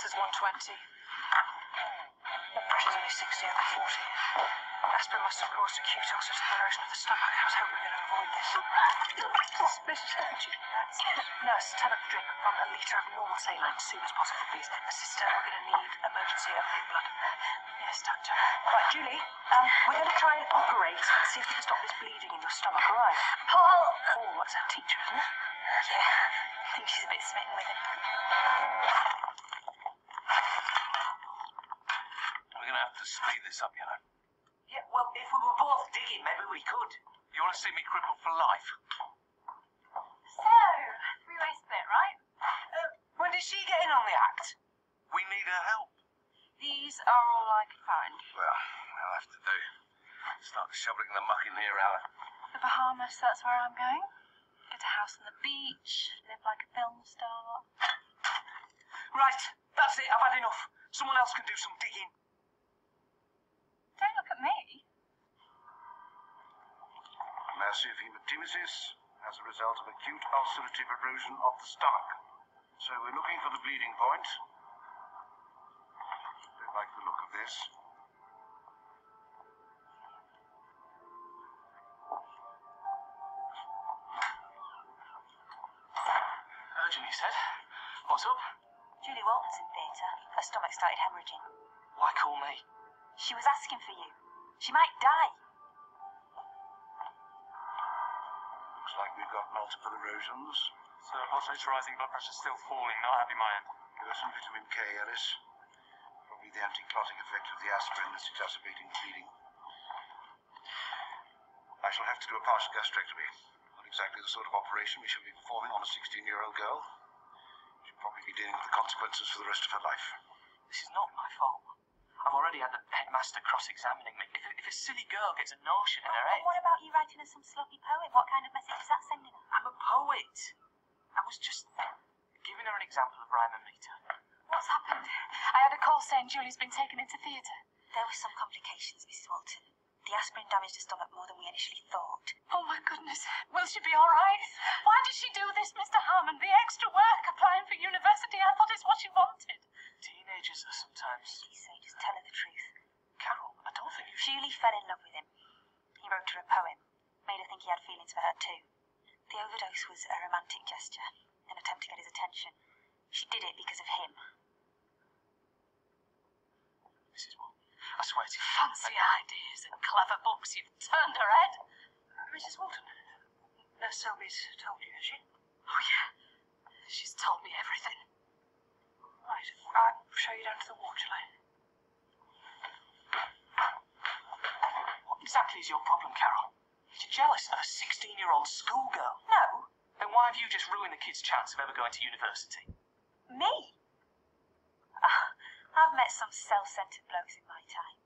pulse is 120. Blood pressure's only 60 over 40. Aspirin must have caused acute ulcerative erosion of the stomach. I was hoping we were going to avoid this. Suspicious energy. Nurse, tell her to drip 1 litre of normal saline as soon as possible, please. Sister, we're going to need emergency opening blood. Yes, doctor. Right, Julie, we're going to try and operate and see if we can stop this bleeding in your stomach, all right? Paul! Oh, that's our teacher, isn't it? Yeah, I think she's a bit smitten with him. We're going to have to speed this up, you know. Yeah, well, if we were both digging, maybe we could. You want to see me crippled for life? So, three-way split, right? When did she get in on the act? We need her help. These are all I can find. Well, I'll have to do. Start shoveling the muck in here, Alun. The Bahamas, that's where I'm going. Get a house on the beach, live like a film star. Right, that's it, I've had enough. Someone else can do some digging. Don't look at me. Massive hematemesis as a result of acute ulcerative erosion of the stomach. So we're looking for the bleeding point. Don't like the look of this. Urgent, you said? What's up? Julie Walton's in theatre. Her stomach started hemorrhaging. Why call me? She was asking for you. She might die. Looks like we've got multiple erosions. So, heart rate's rising, blood pressure's still falling. Not happy, my end. Give her some vitamin K, Ellis. Probably the anti-clotting effect of the aspirin that's exacerbating the bleeding. I shall have to do a partial gastrectomy. Not exactly the sort of operation we shall be performing on a 16-year-old girl. She'll probably be dealing with the consequences for the rest of her life. This is not my fault. I've already had the headmaster cross-examining me. If a silly girl gets a notion in her head... What about you writing her some sloppy poem? What kind of message is that sending her? I'm a poet. I was just giving her an example of rhyme and meter. What's happened? I had a call saying Julie's been taken into theatre. There were some complications, Mrs. Walton. The aspirin damaged her stomach more than we initially thought. Oh, my goodness. Will she be all right? Why did she do this, Mr. Harmon? The extra work applying for university, I thought it's what she wanted. Teenagers are sometimes... Please say, just tell her the truth. Carol, I don't think you should... Julie fell in love with him. He wrote her a poem. Made her think he had feelings for her too. The overdose was a romantic gesture, an attempt to get his attention. She did it because of him. Mrs. Walton, I swear to you... Fancy ideas and clever books. You've turned her head. Mrs. Walton, Nurse Selby's told you, has she? Oh, yeah. She's told me everything. Right, I'll show you down to the ward, shall I? What exactly is your problem, Carol? You're jealous of a 16-year-old schoolgirl. No. Then why have you just ruined the kid's chance of ever going to university? Me? Oh, I've met some self-centered blokes in my time.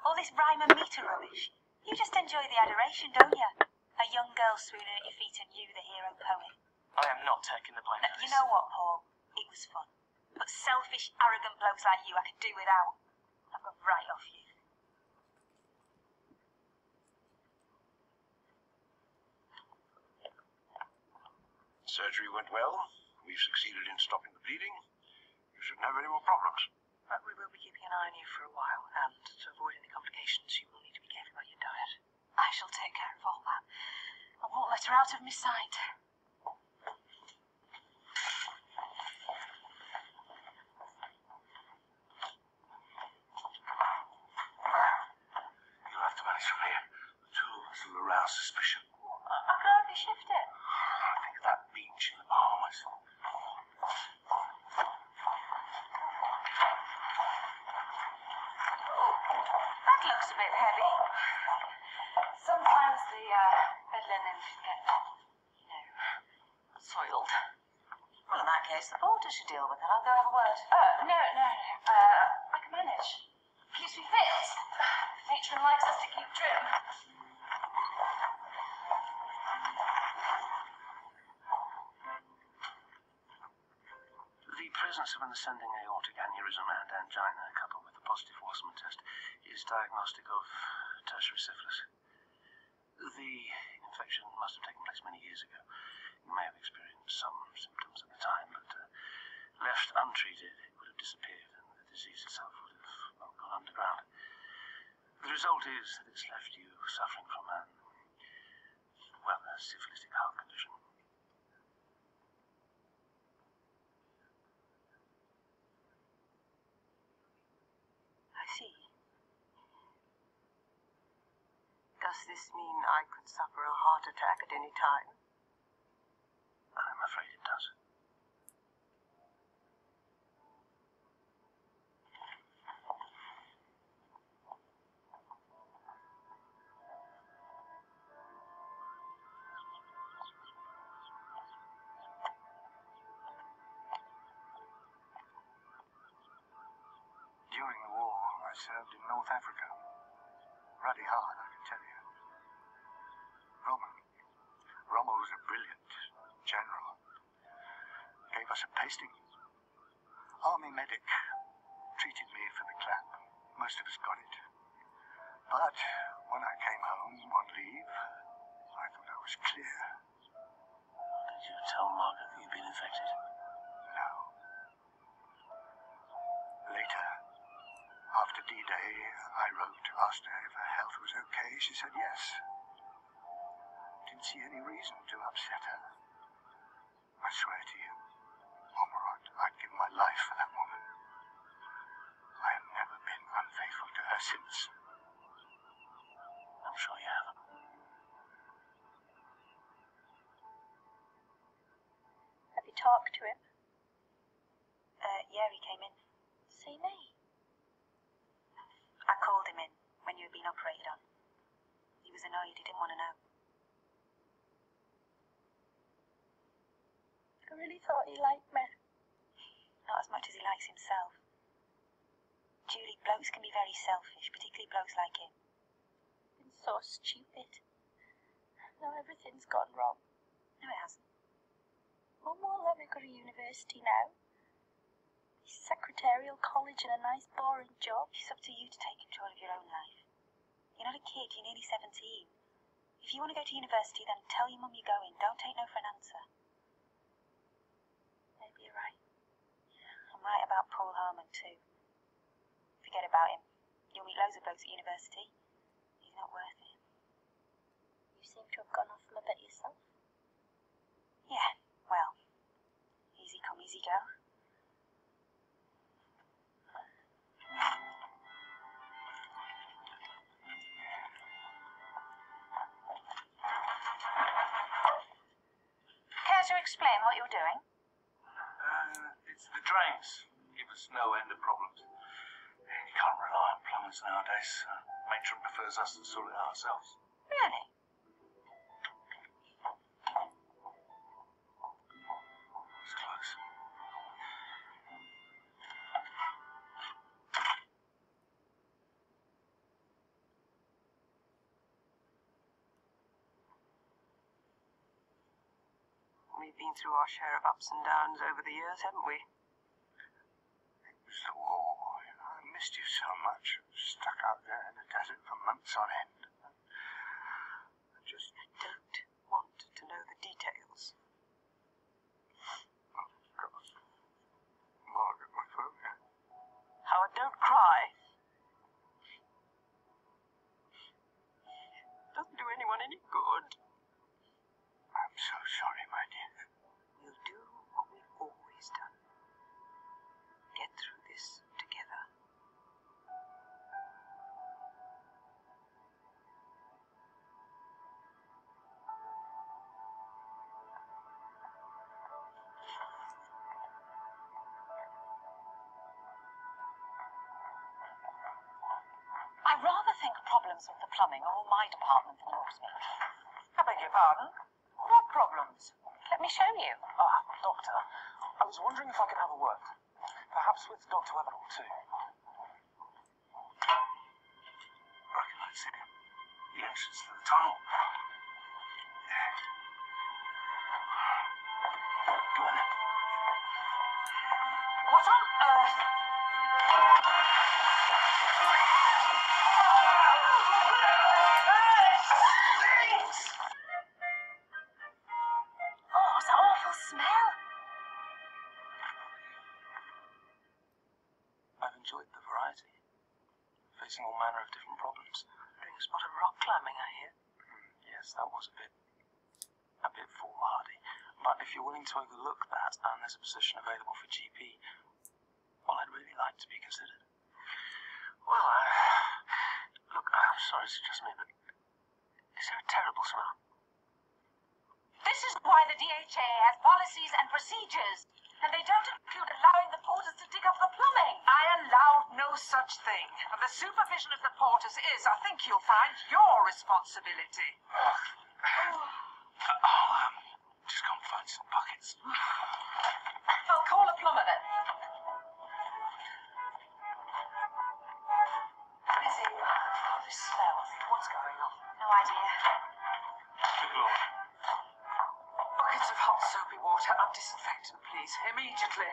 All this rhyme and meter rubbish. You just enjoy the adoration, don't you? A young girl swooning at your feet and you, the hero poet. I am not taking the blame No, for you this. know what, Paul? It was fun. But selfish, arrogant blokes like you I could do without. I've got right off you. Surgery went well. We've succeeded in stopping the bleeding. You shouldn't have any more problems. But we will be keeping an eye on you for a while, and to avoid any complications, you will need to be careful about your diet. I shall take care of all that. I won't let her out of my sight. You'll have to manage from here. The tools will arouse suspicion. I can hardly shift it. I think of that beach in the Bahamas. That looks a bit heavy. Sometimes the bed linen can get, soiled. Well, in that case, the porter should deal with it. I'll go have a word. No. I can manage. Keeps me fit. Matron likes us to keep trim. The presence of an ascending aortic aneurysm and angina, coupled with a positive Wassermann test, is diagnostic of tertiary syphilis. The infection must have taken place many years ago. You may have experienced some symptoms at the time, but left untreated, it would have disappeared. is that it's left you suffering from a syphilitic heart condition. I see. Does this mean I could suffer a heart attack at any time? I'm afraid it does. During the war, I served in North Africa. Ruddy hard, I can tell you. Rommel was a brilliant general. Gave us a pasting. Army medic treated me for the clap. Most of us got it. But when I came home on leave, I thought I was clear. Did you tell Margaret that you'd been infected? No. Later, after D-Day, I wrote, asked her if her health was okay. She said yes. Didn't see any reason to upset her. I swear to you, Ormerod, I'd give my life for that woman. I have never been unfaithful to her since. I'm sure you haven't. Have you talked to him? Yeah, he came in. See me? I called him in when you had been operated on. He was annoyed, he didn't want to know. I really thought he liked me. Not as much as he likes himself. Julie, blokes can be very selfish, particularly blokes like him. Been so stupid. Now everything's gone wrong. No, it hasn't. Mum won't let me go to university now. Secretarial college and a nice boring job. It's up to you to take control of your own life. You're not a kid, you're nearly 17. If you want to go to university, then tell your mum you're going. Don't take no for an answer. Maybe you're right. I'm right about Paul Harmon too. Forget about him. You'll meet loads of blokes at university. He's not worth it. You seem to have gone off them a bit yourself. Yeah, well, easy come, easy go. Care to explain what you're doing? It's the drains. Give us no end of problems. You can't rely on plumbers nowadays. Matron prefers us to sort it out ourselves. Really? It's close. We've been through our share of ups and downs over the years, haven't we? It was the war. I missed you so much. Stuck out there in the desert for months on end. I just Don't want to know the details. Oh, God. Margaret, my phone. Howard, don't cry. Doesn't do anyone any good. I'm so sorry, my dear. We'll do what we've always done. Get through this together. I rather think problems with the plumbing are all my department than yours, Matron. I beg your pardon? What problems? Let me show you. Doctor, I was wondering if I could have a word. Perhaps with Dr. Weatherill, too. Recognize it. The entrance to the tunnel. Go on then. What on earth? Oh, it's an awful smell. I've enjoyed the variety, facing all manner of different problems. yes, that was a bit foolhardy. But if you're willing to overlook that and there's a position available for GP, well, I'd really like to be considered. Well, look, I'm sorry to suggest me, but is there a terrible smell? This is why the DHA has policies and procedures, and they don't include allowing the porters to dig up the plumbing. I allowed no such thing. And the supervision of the porters is, I think you'll find, your responsibility. Just go and find some buckets. I'll call a plumber then. Lizzie, this smell. What's going on? No idea. Good Lord. Buckets of hot soapy water and disinfectant, please. Immediately.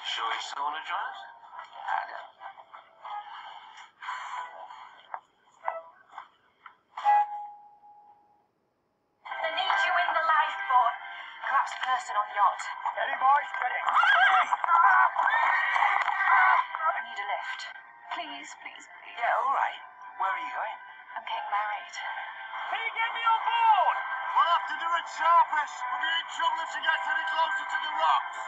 Sure you still want to join us? They need you in the lifeboat. Collapsed person on yacht. Any boys? Ready? I need a lift. Please, please, please. Yeah, all right. Where are you going? I'm getting married. Can you get me on board? We'll have to do it sharpish. We'll be in trouble if she gets any closer to the rocks.